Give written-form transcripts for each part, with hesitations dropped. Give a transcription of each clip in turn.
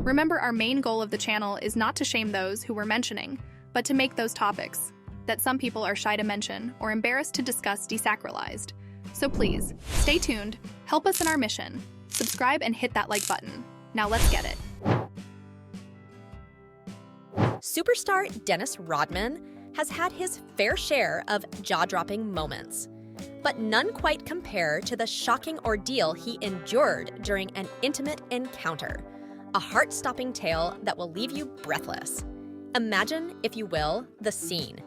Remember, our main goal of the channel is not to shame those who we're mentioning, but to make those topics that some people are shy to mention or embarrassed to discuss desacralized. So please, stay tuned, help us in our mission, subscribe and hit that like button. Now let's get it. Superstar Dennis Rodman has had his fair share of jaw-dropping moments, but none quite compare to the shocking ordeal he endured during an intimate encounter, a heart-stopping tale that will leave you breathless. Imagine, if you will, the scene.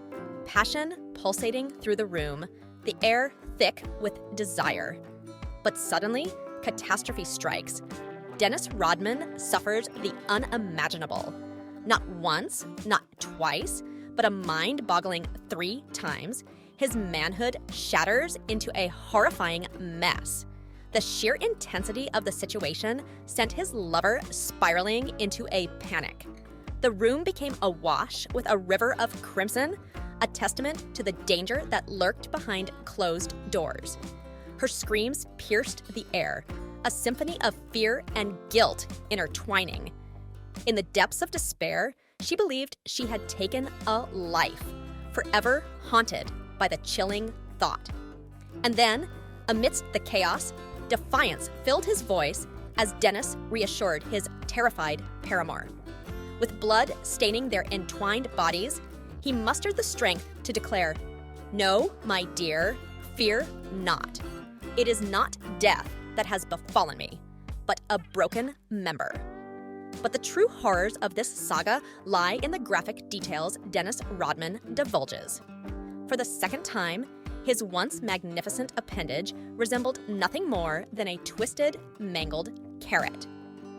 Passion pulsating through the room, the air thick with desire. But suddenly, catastrophe strikes. Dennis Rodman suffers the unimaginable. Not once, not twice, but a mind-boggling 3 times, his manhood shatters into a horrifying mess. The sheer intensity of the situation sent his lover spiraling into a panic. The room became awash with a river of crimson, a testament to the danger that lurked behind closed doors. Her screams pierced the air, a symphony of fear and guilt intertwining. In the depths of despair, she believed she had taken a life, forever haunted by the chilling thought. And then, amidst the chaos, defiance filled his voice as Dennis reassured his terrified paramour. With blood staining their entwined bodies, he mustered the strength to declare, "No, my dear, fear not. It is not death that has befallen me, but a broken member." But the true horrors of this saga lie in the graphic details Dennis Rodman divulges. For the second time, his once magnificent appendage resembled nothing more than a twisted, mangled carrot.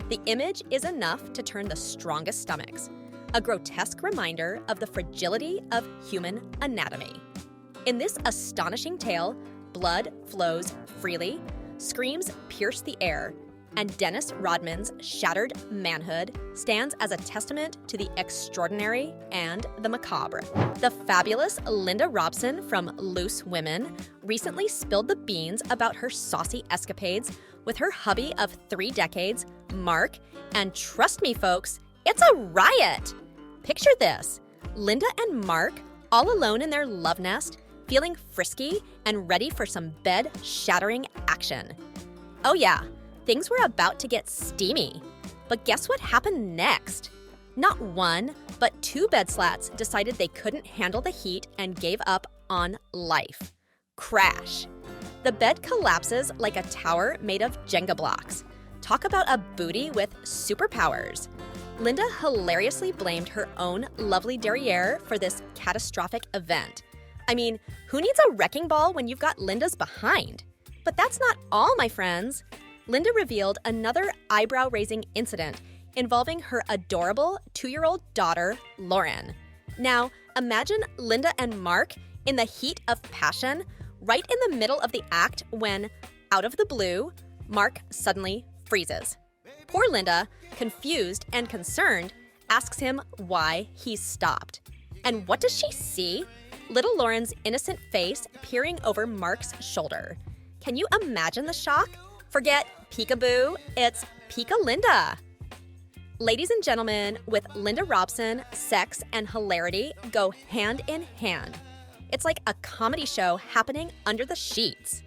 The image is enough to turn the strongest stomachs, a grotesque reminder of the fragility of human anatomy. In this astonishing tale, blood flows freely, screams pierce the air, and Dennis Rodman's shattered manhood stands as a testament to the extraordinary and the macabre. The fabulous Linda Robson from Loose Women recently spilled the beans about her saucy escapades with her hubby of 3 decades, Mark, and trust me folks, it's a riot! Picture this, Linda and Mark all alone in their love nest, feeling frisky and ready for some bed-shattering action. Oh yeah, things were about to get steamy. But guess what happened next? Not 1, but 2 bed slats decided they couldn't handle the heat and gave up on life. Crash. The bed collapses like a tower made of Jenga blocks. Talk about a booty with superpowers. Linda hilariously blamed her own lovely derriere for this catastrophic event. I mean, who needs a wrecking ball when you've got Linda's behind? But that's not all, my friends. Linda revealed another eyebrow-raising incident involving her adorable 2-year-old daughter, Lauren. Now, imagine Linda and Mark in the heat of passion, right in the middle of the act when, out of the blue, Mark suddenly freezes. Poor Linda, confused and concerned, asks him why he stopped. And what does she see? Little Lauren's innocent face peering over Mark's shoulder. Can you imagine the shock? Forget peekaboo, it's Pika Linda. Ladies and gentlemen, with Linda Robson, sex and hilarity go hand in hand. It's like a comedy show happening under the sheets.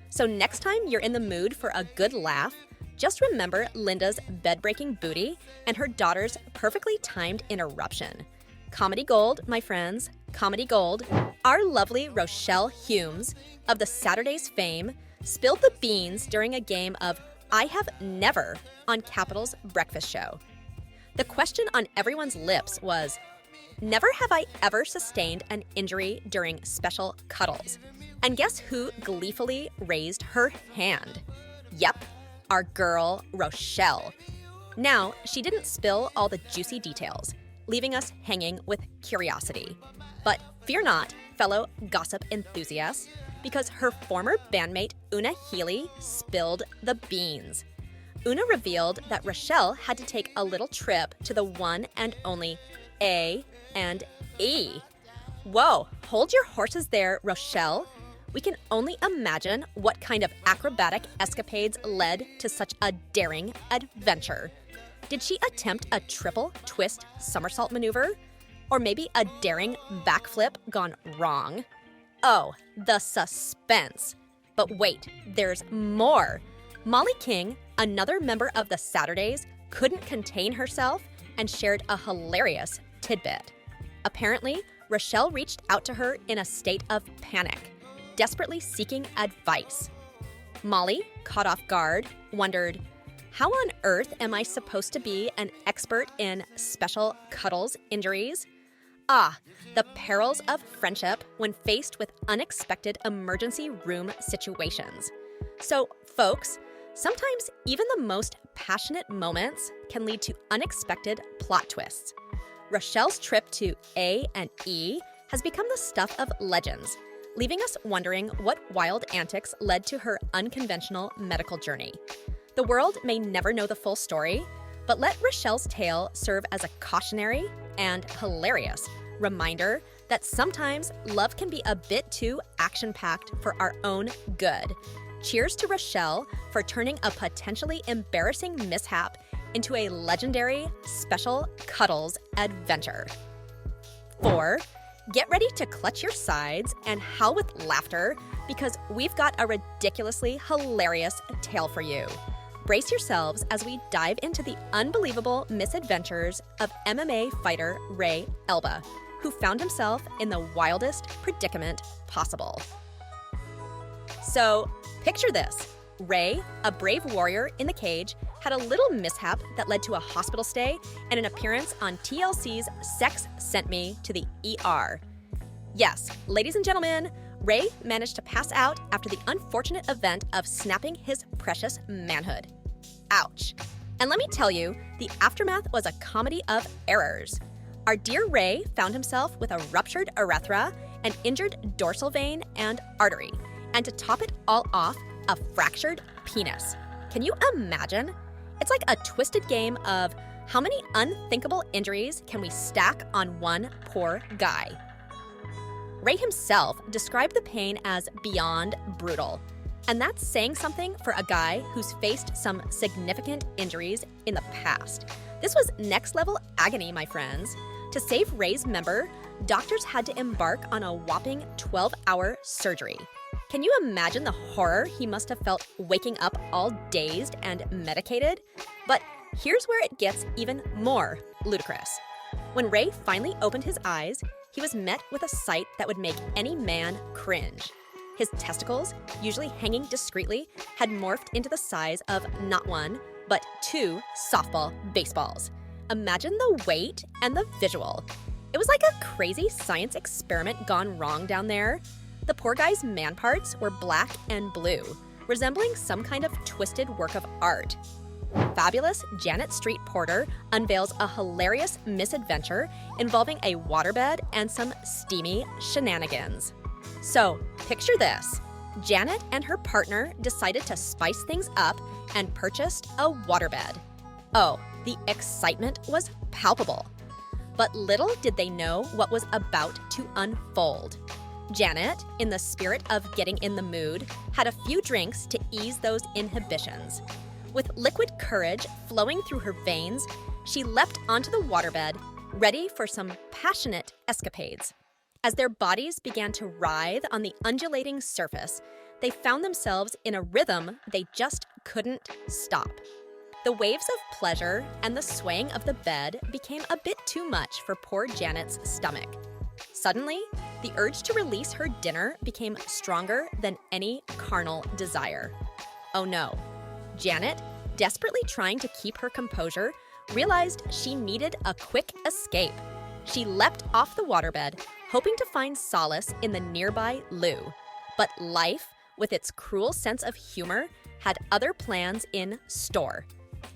So next time you're in the mood for a good laugh, just remember Linda's bed-breaking booty and her daughter's perfectly timed interruption. Comedy gold, my friends, comedy gold. Our lovely Rochelle Humes of the Saturday's fame spilled the beans during a game of I Have Never on Capital's breakfast show. The question on everyone's lips was, never have I ever sustained an injury during special cuddles. And guess who gleefully raised her hand? Yep, our girl, Rochelle. Now, she didn't spill all the juicy details, leaving us hanging with curiosity. But fear not, fellow gossip enthusiasts, because her former bandmate Una Healy spilled the beans. Una revealed that Rochelle had to take a little trip to the one and only A and E. Whoa, hold your horses there, Rochelle. We can only imagine what kind of acrobatic escapades led to such a daring adventure. Did she attempt a triple twist somersault maneuver? Or maybe a daring backflip gone wrong? Oh, the suspense. But wait, there's more. Molly King, another member of the Saturdays, couldn't contain herself and shared a hilarious tidbit. Apparently, Rochelle reached out to her in a state of panic, desperately seeking advice. Molly, caught off guard, wondered, how on earth am I supposed to be an expert in special cuddles injuries? Ah, the perils of friendship when faced with unexpected emergency room situations. So, folks, sometimes even the most passionate moments can lead to unexpected plot twists. Rochelle's trip to A&E has become the stuff of legends, leaving us wondering what wild antics led to her unconventional medical journey. The world may never know the full story, but let Rochelle's tale serve as a cautionary and hilarious reminder that sometimes love can be a bit too action-packed for our own good. Cheers to Rochelle for turning a potentially embarrassing mishap into a legendary special cuddles adventure. 4. Get ready to clutch your sides and howl with laughter because we've got a ridiculously hilarious tale for you. Brace yourselves as we dive into the unbelievable misadventures of MMA fighter Ray Elba, who found himself in the wildest predicament possible. So, picture this. Ray, a brave warrior in the cage, had a little mishap that led to a hospital stay and an appearance on TLC's Sex Sent Me to the ER. Yes, ladies and gentlemen, Ray managed to pass out after the unfortunate event of snapping his precious manhood. Ouch. And let me tell you, the aftermath was a comedy of errors. Our dear Ray found himself with a ruptured urethra, an injured dorsal vein and artery, and to top it all off, a fractured penis. Can you imagine? It's like a twisted game of how many unthinkable injuries can we stack on one poor guy? Ray himself described the pain as beyond brutal. And that's saying something for a guy who's faced some significant injuries in the past. This was next level agony, my friends. To save Ray's member, doctors had to embark on a whopping 12-hour surgery. Can you imagine the horror he must have felt waking up all dazed and medicated? But here's where it gets even more ludicrous. When Ray finally opened his eyes, he was met with a sight that would make any man cringe. His testicles, usually hanging discreetly, had morphed into the size of not one, but 2 softball baseballs. Imagine the weight and the visual. It was like a crazy science experiment gone wrong down there. The poor guy's man parts were black and blue, resembling some kind of twisted work of art. Fabulous Janet Street Porter unveils a hilarious misadventure involving a waterbed and some steamy shenanigans. So, picture this. Janet and her partner decided to spice things up and purchased a waterbed. Oh, the excitement was palpable. But little did they know what was about to unfold. Janet, in the spirit of getting in the mood, had a few drinks to ease those inhibitions. With liquid courage flowing through her veins, she leapt onto the waterbed, ready for some passionate escapades. As their bodies began to writhe on the undulating surface, they found themselves in a rhythm they just couldn't stop. The waves of pleasure and the swaying of the bed became a bit too much for poor Janet's stomach. Suddenly, the urge to release her dinner became stronger than any carnal desire. Oh no. Janet, desperately trying to keep her composure, realized she needed a quick escape. She leapt off the waterbed, hoping to find solace in the nearby loo. But life, with its cruel sense of humor, had other plans in store.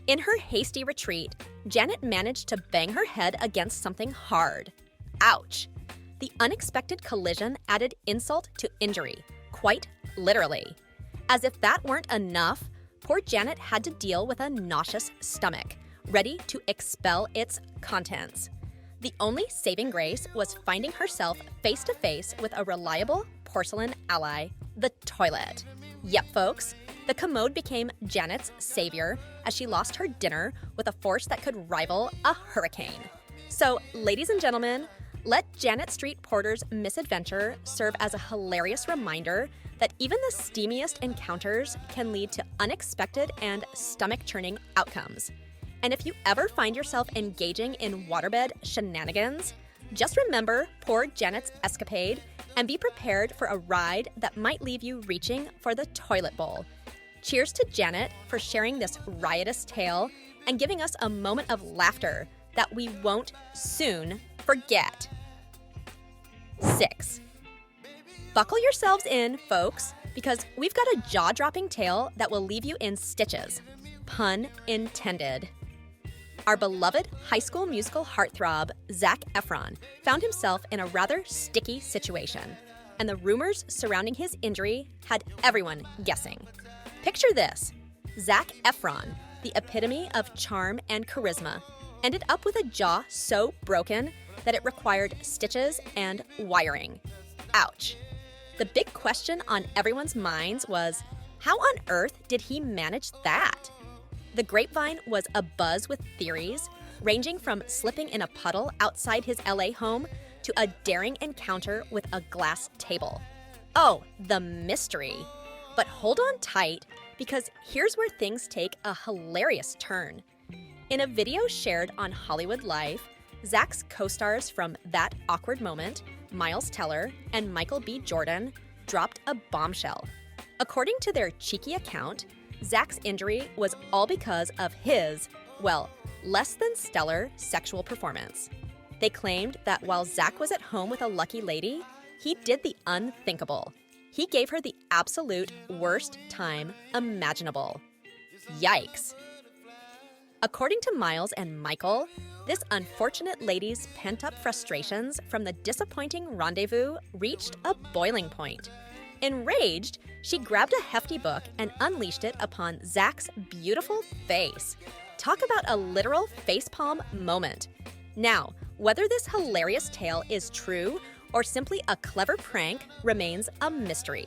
In her hasty retreat, Janet managed to bang her head against something hard. Ouch! The unexpected collision added insult to injury, quite literally. As if that weren't enough, poor Janet had to deal with a nauseous stomach, ready to expel its contents. The only saving grace was finding herself face to face with a reliable porcelain ally, the toilet. Yep, folks, the commode became Janet's savior as she lost her dinner with a force that could rival a hurricane. So, ladies and gentlemen, let Janet Street Porter's misadventure serve as a hilarious reminder that even the steamiest encounters can lead to unexpected and stomach-churning outcomes. And if you ever find yourself engaging in waterbed shenanigans, just remember poor Janet's escapade and be prepared for a ride that might leave you reaching for the toilet bowl. Cheers to Janet for sharing this riotous tale and giving us a moment of laughter that we won't soon forget. 6. Buckle yourselves in, folks, because we've got a jaw-dropping tale that will leave you in stitches. Pun intended. Our beloved High School Musical heartthrob, Zac Efron, found himself in a rather sticky situation, and the rumors surrounding his injury had everyone guessing. Picture this: Zac Efron, the epitome of charm and charisma, ended up with a jaw so broken that it required stitches and wiring. Ouch. The big question on everyone's minds was, how on earth did he manage that? The grapevine was abuzz with theories, ranging from slipping in a puddle outside his LA home to a daring encounter with a glass table. Oh, the mystery. But hold on tight, because here's where things take a hilarious turn. In a video shared on Hollywood Life, Zac's co-stars from That Awkward Moment, Miles Teller and Michael B. Jordan, dropped a bombshell. According to their cheeky account, Zac's injury was all because of his, well, less than stellar sexual performance. They claimed that while Zac was at home with a lucky lady, he did the unthinkable. He gave her the absolute worst time imaginable. Yikes. According to Miles and Michael, this unfortunate lady's pent-up frustrations from the disappointing rendezvous reached a boiling point. Enraged, she grabbed a hefty book and unleashed it upon Zac's beautiful face. Talk about a literal facepalm moment. Now, whether this hilarious tale is true or simply a clever prank remains a mystery.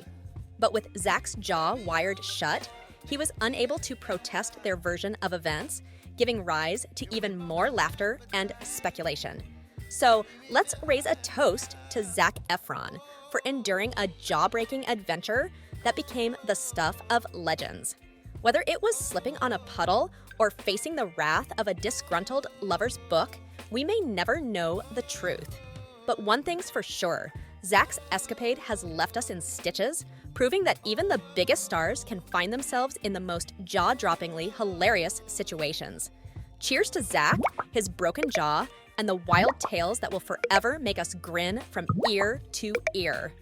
But with Zac's jaw wired shut, he was unable to protest their version of events, giving rise to even more laughter and speculation. So let's raise a toast to Zac Efron for enduring a jaw-breaking adventure that became the stuff of legends. Whether it was slipping on a puddle or facing the wrath of a disgruntled lover's book, we may never know the truth. But one thing's for sure, Zac's escapade has left us in stitches, proving that even the biggest stars can find themselves in the most jaw-droppingly hilarious situations. Cheers to Zac, his broken jaw, and the wild tales that will forever make us grin from ear to ear.